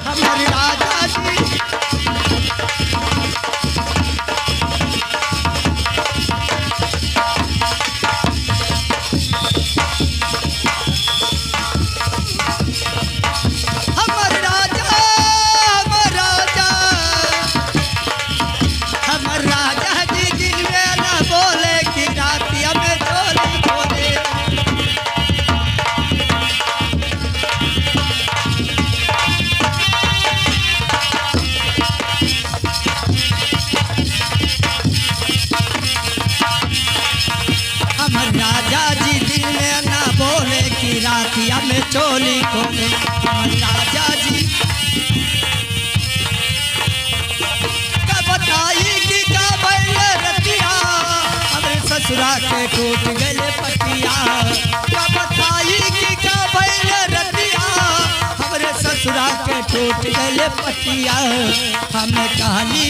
हमारे राजा जी रातिया में चोली खोले। राजा जी का बताई कि का बैल रतिया हमारे ससुरा के टूट गए पटिया। का बताई कि का बैल रतिया हमारे ससुरा के टूट गए पटिया। हमें कहली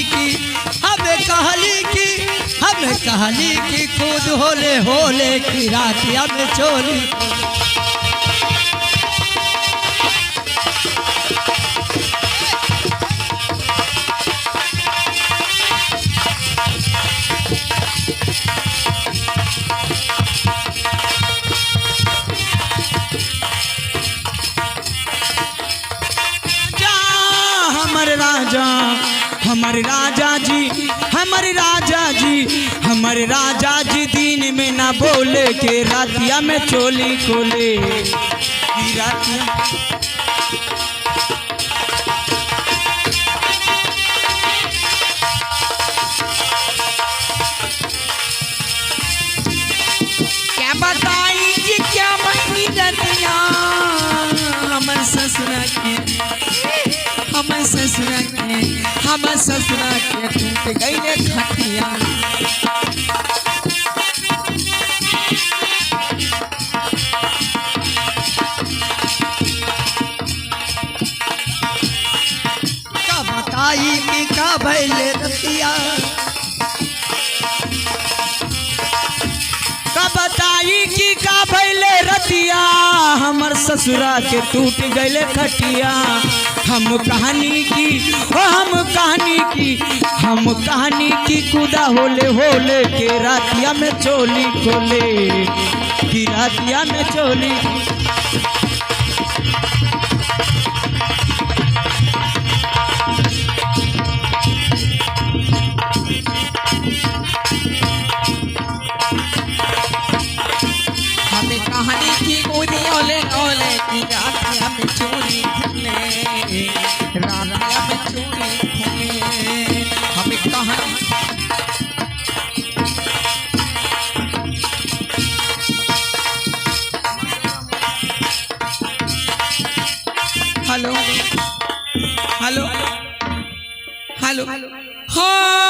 कि खुद होले होले की रातिया में चोली। हमारे राजा जी हमारे राजा जी दिन में ना बोले के रातिया में चोली खोले। क्या बताई कि क्या महीनी रतिया हमारे ससुरा के टूट गई खटिया। का बताई कि का भैले रतिया। का बताई कि का भैले रतिया हमर ससुरा के टूट गए खटिया। हम कहानी की कुदा होले होले के रातिया में चोली खोले। की रातिया में चोली हमें कहानी की कुदी होले होले की रातिया में चोली खोले। रातिया में चोली खोले। हमें कहानी हेलो हेलो हेलो हाँ।